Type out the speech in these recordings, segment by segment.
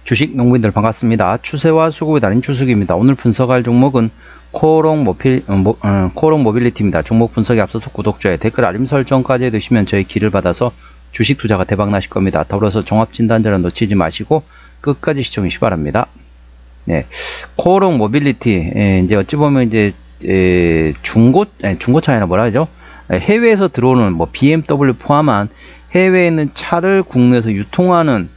주식 농부인들 반갑습니다. 추세와 수급에 달인 추석입니다. 오늘 분석할 종목은 코오롱 모빌리티입니다. 종목 분석에 앞서서 구독자의 댓글 알림 설정까지 해두시면 저희 길을 받아서 주식 투자가 대박 나실 겁니다. 더불어서 종합진단자를 놓치지 마시고 끝까지 시청해 주시기 바랍니다. 네, 코오롱 모빌리티 이제 어찌 보면 이제 중고차나 뭐라 하죠? 해외에서 들어오는 뭐 BMW 포함한 해외에 있는 차를 국내에서 유통하는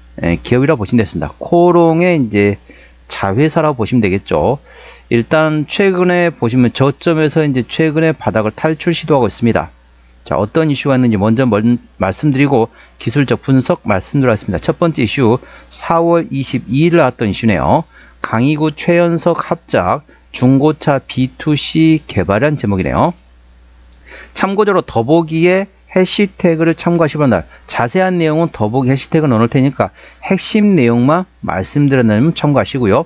기업이라고 보시면 되겠습니다. 코오롱의 이제 자회사라고 보시면 되겠죠. 일단 최근에 보시면 저점에서 이제 최근에 바닥을 탈출 시도하고 있습니다. 자, 어떤 이슈가 있는지 먼저 말씀드리고 기술적 분석 말씀드리겠습니다. 첫 번째 이슈 4월 22일 나왔던 이슈네요. 강희구 최현석 합작 중고차 B2C 개발한 제목이네요. 참고적으로 더보기에 해시태그를 참고하시기 바랍니다. 자세한 내용은 더보기 해시태그 넣어놓을 테니까 핵심 내용만 말씀드린다면 참고하시고요.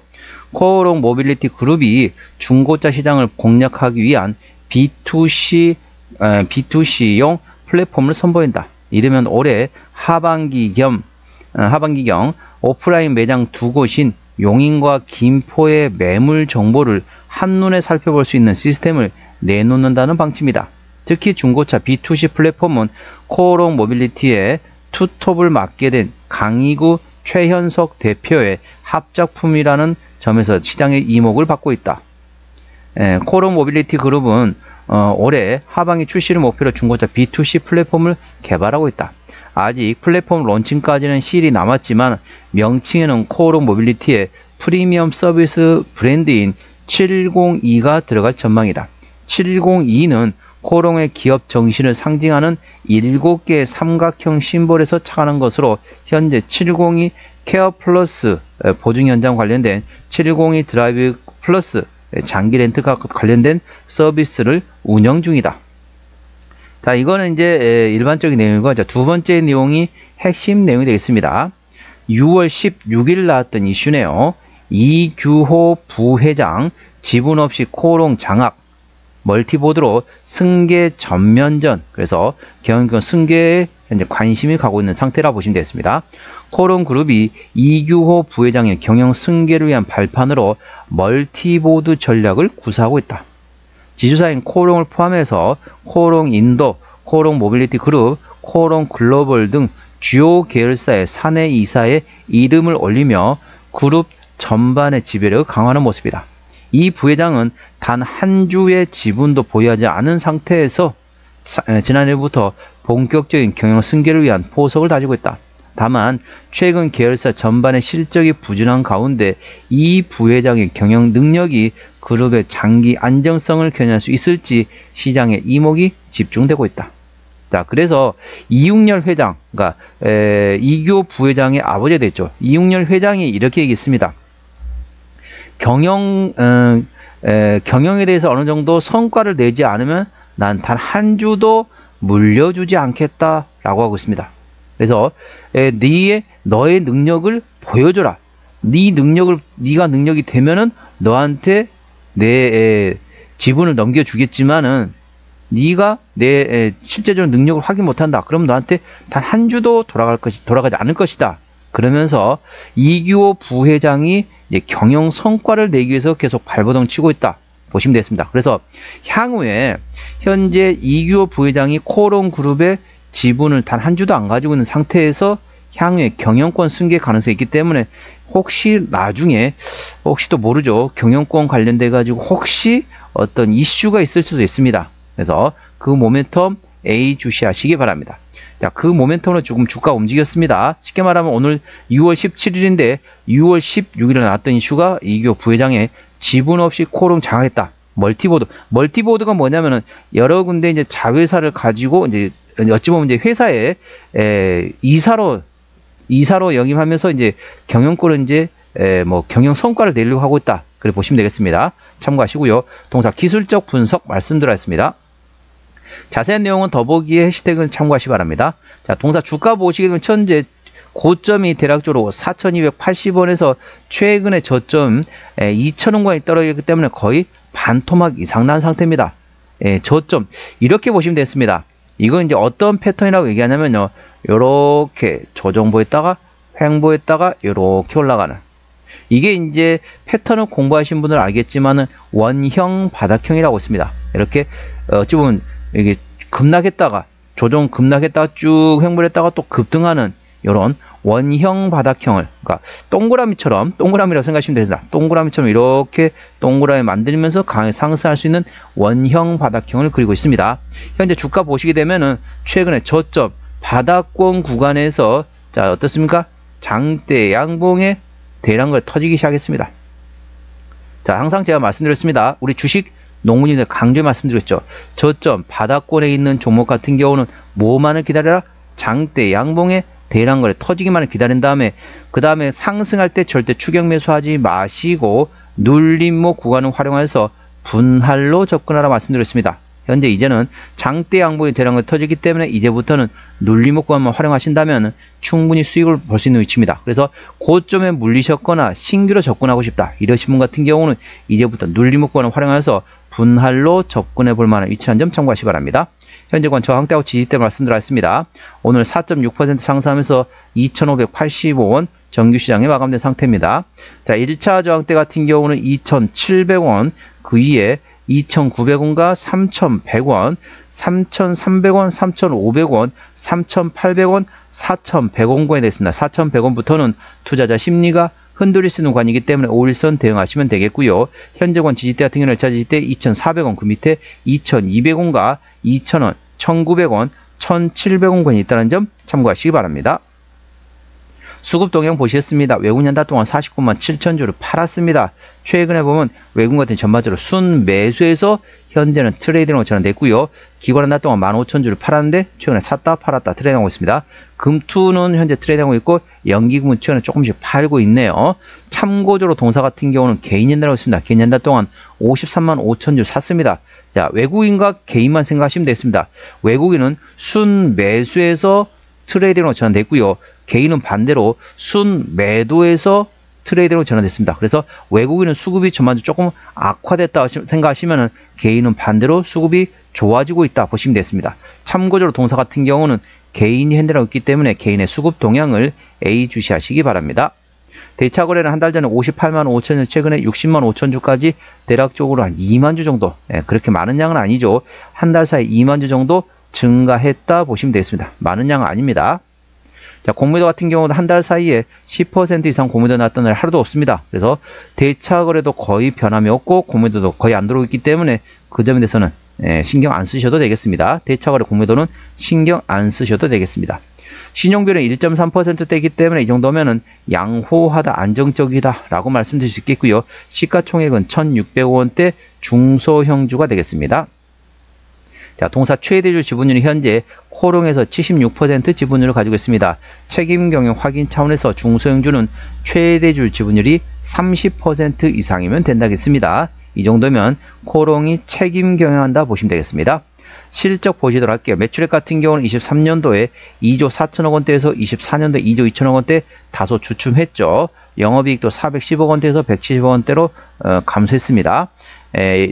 코오롱 모빌리티 그룹이 중고차 시장을 공략하기 위한 B2C용 플랫폼을 선보인다. 이르면 올해 하반기경 오프라인 매장 두 곳인 용인과 김포의 매물 정보를 한눈에 살펴볼 수 있는 시스템을 내놓는다는 방침이다. 특히 중고차 B2C 플랫폼은 코오롱 모빌리티의 투톱을 맡게 된 강희구 최현석 대표의 합작품이라는 점에서 시장의 이목을 받고 있다. 코오롱 모빌리티 그룹은 올해 하반기 출시를 목표로 중고차 B2C 플랫폼을 개발하고 있다. 아직 플랫폼 론칭까지는 시일이 남았지만 명칭에는 코오롱 모빌리티의 프리미엄 서비스 브랜드인 702가 들어갈 전망이다. 702는 코오롱의 기업 정신을 상징하는 7개의 삼각형 심볼에서 착안한 것으로 현재 702 케어 플러스 보증 현장 관련된 702 드라이브 플러스 장기 렌트카 관련된 서비스를 운영 중이다. 자, 이거는 이제 일반적인 내용이고, 자, 두 번째 내용이 핵심 내용이 되겠습니다. 6월 16일 나왔던 이슈네요. 이규호 부회장 지분 없이 코오롱 장악 멀티보드로 승계 전면전, 그래서 경영권 승계에 현재 관심이 가고 있는 상태라 보시면 되겠습니다. 코오롱 그룹이 이규호 부회장의 경영 승계를 위한 발판으로 멀티보드 전략을 구사하고 있다. 지주사인 코오롱을 포함해서 코오롱 인도, 코오롱 모빌리티 그룹, 코오롱 글로벌 등 주요 계열사의 사내 이사의 이름을 올리며 그룹 전반의 지배력을 강화하는 모습이다. 이 부회장은 단 한 주의 지분도 보유하지 않은 상태에서 지난해부터 본격적인 경영 승계를 위한 포석을 다지고 있다. 다만 최근 계열사 전반의 실적이 부진한 가운데 이 부회장의 경영 능력이 그룹의 장기 안정성을 견인할 수 있을지 시장의 이목이 집중되고 있다. 자, 그래서 이육렬 회장, 그러니까 이규호 부회장의 아버지가 됐죠. 이육렬 회장이 이렇게 얘기했습니다. 경영에 대해서 어느 정도 성과를 내지 않으면 난 단 한 주도 물려주지 않겠다라고 하고 있습니다. 그래서 너의 능력을 보여줘라. 네가 능력이 되면은 너한테 내 지분을 넘겨주겠지만은 네가 내 실제적으로 능력을 확인 못한다. 그럼 너한테 단 한 주도 돌아가지 않을 것이다. 그러면서 이규호 부회장이 이제 경영 성과를 내기 위해서 계속 발버둥 치고 있다 보시면 되겠습니다. 그래서 향후에 현재 이규호 부회장이 코오롱 그룹의 지분을 단 한 주도 안 가지고 있는 상태에서 향후에 경영권 승계 가능성이 있기 때문에 혹시 나중에 또 모르죠. 경영권 관련돼 가지고 혹시 어떤 이슈가 있을 수도 있습니다. 그래서 그 모멘텀 A 주시하시기 바랍니다. 자, 그 모멘텀으로 조금 주가 움직였습니다. 쉽게 말하면 오늘 6월 17일인데 6월 16일에 나왔던 이슈가 이규호 부회장의 지분 없이 코오롱 장악했다. 멀티보드가 뭐냐면은 여러 군데 이제 자회사를 가지고 이제 어찌 보면 이제 회사에 이사로 역임하면서 이제 경영권을 이제 뭐 경영 성과를 내려고 하고 있다. 그래 보시면 되겠습니다. 참고하시고요. 동사 기술적 분석 말씀드렸습니다. 자세한 내용은 더보기에 해시태그를 참고하시기 바랍니다. 자, 동사 주가 보시게 되면 현재 고점이 대략적으로 4,280원에서 최근의 저점 2,000원권이 떨어졌기 때문에 거의 반토막 이상 난 상태입니다. 저점 이렇게 보시면 됐습니다. 이건 이제 어떤 패턴이라고 얘기하냐면요, 요렇게 조정보였다가 횡보했다가 요렇게 올라가는 이게 이제 패턴을 공부하신 분들 알겠지만은 원형 바닥형이라고 있습니다. 이렇게 어찌 보면 이게 급락했다가 조정 급락했다가 쭉 횡보했다가 또 급등하는 이런 원형 바닥형을, 그러니까 동그라미라고 생각하시면 됩니다. 동그라미처럼 이렇게 동그라미 만들면서 강하게 상승할 수 있는 원형 바닥형을 그리고 있습니다. 현재 주가 보시게 되면은 최근에 저점 바닥권 구간에서 자 어떻습니까? 장대 양봉의 대량걸 터지기 시작했습니다. 자, 항상 제가 말씀드렸습니다. 우리 주식 농문인들 강조해 말씀드렸죠. 저점 바닥권에 있는 종목 같은 경우는 뭐만을 기다려라? 장대 양봉의 대량거래 터지기만을 기다린 다음에 그 다음에 상승할 때 절대 추격 매수하지 마시고 눌림목 구간을 활용해서 분할로 접근하라 말씀드렸습니다. 현재 이제는 장대 양봉의 대량거래 터지기 때문에 이제부터는 눌림목 구간만 활용하신다면 충분히 수익을 볼 수 있는 위치입니다. 그래서 고점에 물리셨거나 신규로 접근하고 싶다 이러신 분 같은 경우는 이제부터 눌림목 구간을 활용해서 분할로 접근해 볼 만한 위치라는 점 참고하시기 바랍니다. 현재권 저항대하고 지지대 말씀드렸습니다. 오늘 4.6% 상승하면서 2,585원 정규시장에 마감된 상태입니다. 자, 1차 저항대 같은 경우는 2,700원, 그 위에 2,900원과 3,100원, 3,300원, 3,500원, 3,800원, 4,100원권이 됐습니다. 4,100원부터는 투자자 심리가 흔들릴 수 있는 구간이기 때문에 5일선 대응하시면 되겠고요. 현재권 지지대 같은 경우는 1차 지지대 2,400원, 그 밑에 2,200원과 2,000원, 1,900원, 1,700원권이 있다는 점 참고하시기 바랍니다. 수급 동향 보셨습니다. 외국 연달 동안 49만 7천 주를 팔았습니다. 최근에 보면 외국 같은 전반적으로 순 매수에서 현재는 트레이딩으로 전환됐고요. 기관 한 달 동안 15,000 주를 팔았는데 최근에 샀다 팔았다 트레이딩하고 있습니다. 금투는 현재 트레이딩하고 있고 연기금은 최근에 조금씩 팔고 있네요. 참고적으로 동사 같은 경우는 개인 연달하고 있습니다. 개인 연달 동안 53만 5천 주 샀습니다. 자, 외국인과 개인만 생각하시면 되겠습니다. 외국인은 순 매수에서 트레이딩으로 전환됐고요. 개인은 반대로 순 매도에서 트레이딩으로 전환됐습니다. 그래서 외국인은 수급이 전반적으로 조금 악화됐다 생각하시면 개인은 반대로 수급이 좋아지고 있다 보시면 되겠습니다. 참고적으로 동사 같은 경우는 개인이 핸들하고 있기 때문에 개인의 수급 동향을 예의주시하시기 바랍니다. 대차 거래는 한 달 전에 58만 5천 주, 최근에 60만 5천 주까지 대략적으로 한 2만 주 정도, 그렇게 많은 양은 아니죠. 한 달 사이 2만 주 정도 증가했다 보시면 되겠습니다. 많은 양은 아닙니다. 자, 공매도 같은 경우는 한 달 사이에 10% 이상 공매도 났던 날 하루도 없습니다. 그래서 대차 거래도 거의 변함이 없고 공매도도 거의 안 들어오고 있기 때문에 그 점에 대해서는 신경 안 쓰셔도 되겠습니다. 대차 거래 공매도는 신경 안 쓰셔도 되겠습니다. 신용비율은 1.3%대이기 때문에 이 정도면은 양호하다, 안정적이다 라고 말씀드릴 수 있겠고요. 시가총액은 1,600원대 중소형주가 되겠습니다. 자, 동사 최대주 지분율이 현재 코롱에서 76% 지분율을 가지고 있습니다. 책임 경영 확인 차원에서 중소형주는 최대주 지분율이 30% 이상이면 된다겠습니다. 이 정도면 코롱이 책임 경영한다 보시면 되겠습니다. 실적 보시도록 할게요. 매출액 같은 경우는 23년도에 2조 4천억 원대에서 24년도에 2조 2천억 원대 다소 주춤했죠. 영업이익도 410억 원대에서 170억 원대로 감소했습니다.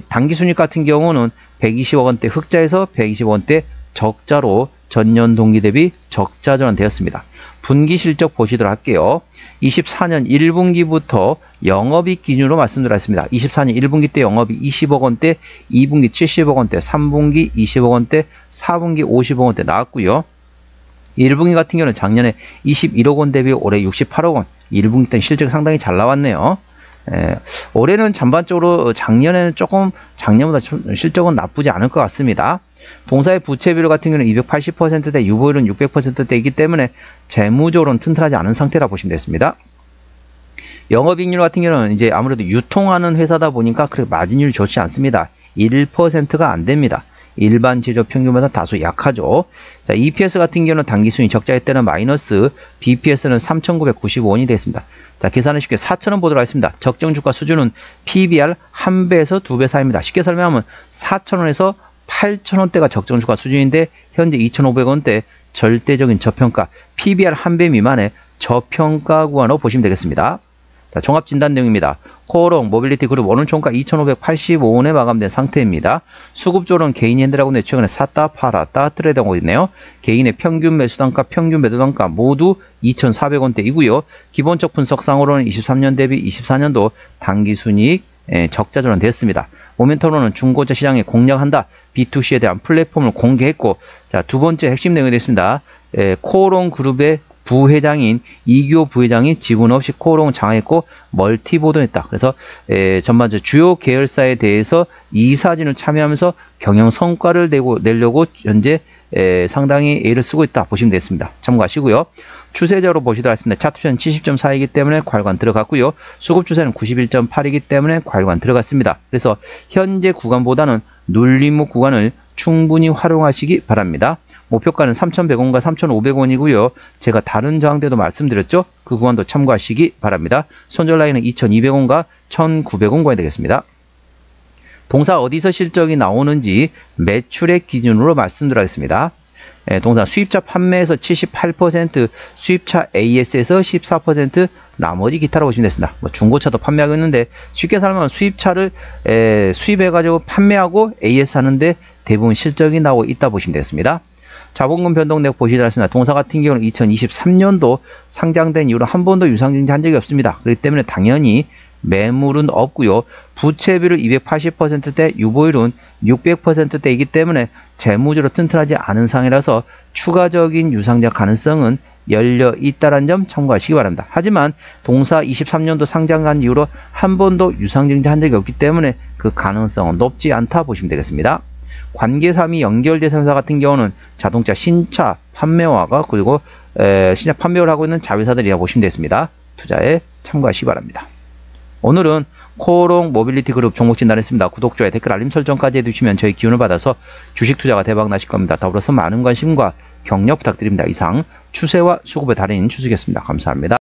당기순이익 같은 경우는 120억 원대 흑자에서 120억 원대 적자로 전년 동기 대비 적자 전환되었습니다. 분기 실적 보시도록 할게요. 24년 1분기부터 영업이익 기준으로 말씀드렸습니다. 24년 1분기 때 영업이익 20억 원대, 2분기 70억 원대, 3분기 20억 원대, 4분기 50억 원대 나왔고요. 1분기 같은 경우는 작년에 21억 원 대비 올해 68억 원, 1분기 때는 실적이 상당히 잘 나왔네요. 올해는 전반적으로 작년에는 조금 작년보다 실적은 나쁘지 않을 것 같습니다. 동사의 부채 비율 같은 경우는 280%대, 유보율은 600%대이기 때문에 재무적으로는 튼튼하지 않은 상태라 보시면 되겠습니다. 영업이익률 같은 경우는 이제 아무래도 유통하는 회사다 보니까 그렇게 마진율이 좋지 않습니다. 1%가 안 됩니다. 일반 제조업 평균보다 다소 약하죠. 자, EPS 같은 경우는 당기순이 적자일 때는 마이너스, BPS는 3,995원이 됐습니다. 자, 계산은 쉽게 4,000원 보도록 하겠습니다. 적정주가 수준은 PBR 1배에서 2배 사이입니다. 쉽게 설명하면 4,000원에서 8,000원대가 적정주가 수준인데 현재 2,500원대 절대적인 저평가, PBR 1배 미만의 저평가 구간으로 보시면 되겠습니다. 자, 종합진단 내용입니다. 코오롱 모빌리티 그룹 오늘 총가 2,585원에 마감된 상태입니다. 수급조는 개인 핸들하고는 최근에 샀다 팔았다 트레이드하고 있네요. 개인의 평균 매수단가 평균 매도단가 모두 2,400원대이고요. 기본적 분석상으로는 23년 대비 24년도 당기순이익 적자 전환됐습니다. 모멘텀으로는 중고차 시장에 공략한다. B2C에 대한 플랫폼을 공개했고, 자, 두 번째 핵심 내용이 되겠습니다. 코오롱 그룹의 부회장인 이규호 부회장이 지분 없이 코오롱을 장악했고 멀티보존했다. 그래서 전반적으로 주요 계열사에 대해서 이사진을 참여하면서 경영 성과를 내려고 현재 상당히 애를 쓰고 있다 보시면 되겠습니다. 참고하시고요. 추세적으로 보시도록 하겠습니다. 차트추세는 70.4이기 때문에 과열관 들어갔고요. 수급 추세는 91.8이기 때문에 과열관 들어갔습니다. 그래서 현재 구간보다는 눌림목 구간을 충분히 활용하시기 바랍니다. 목표가는 3,100원과 3,500원이고요. 제가 다른 저항대도 말씀드렸죠. 그 구간도 참고하시기 바랍니다. 손절 라인은 2,200원과 1,900원권이 되겠습니다. 동사 어디서 실적이 나오는지 매출액 기준으로 말씀드리겠습니다. 동사 수입차 판매에서 78%, 수입차 AS에서 14%, 나머지 기타로 보시면 되겠습니다. 뭐 중고차도 판매하고 있는데 쉽게 설명하면 수입차를 수입해가지고 판매하고 AS 하는데 대부분 실적이 나오고 있다 보시면 되겠습니다. 자본금 변동 내역 보시도록 하겠습니다. 동사 같은 경우는 2023년도 상장된 이후로 한 번도 유상증자한 적이 없습니다. 그렇기 때문에 당연히 매물은 없고요. 부채비율 280%대, 유보율은 600%대이기 때문에 재무적으로 튼튼하지 않은 상이라서 추가적인 유상증자 가능성은 열려 있다는 점 참고하시기 바랍니다. 하지만 동사 23년도 상장한 이후로 한 번도 유상증자한 적이 없기 때문에 그 가능성은 높지 않다 보시면 되겠습니다. 관계사 및 연결대상사 같은 경우는 자동차 신차 판매화가 그리고 신차 판매를 하고 있는 자회사들이라고 보시면 되겠습니다. 투자에 참고하시기 바랍니다. 오늘은 코오롱 모빌리티 그룹 종목 진단했습니다. 구독, 좋아요, 댓글, 알림 설정까지 해두시면 저희 기운을 받아서 주식 투자가 대박 나실 겁니다. 더불어서 많은 관심과 격려 부탁드립니다. 이상 추세와 수급의 달인 추수겠습니다. 감사합니다.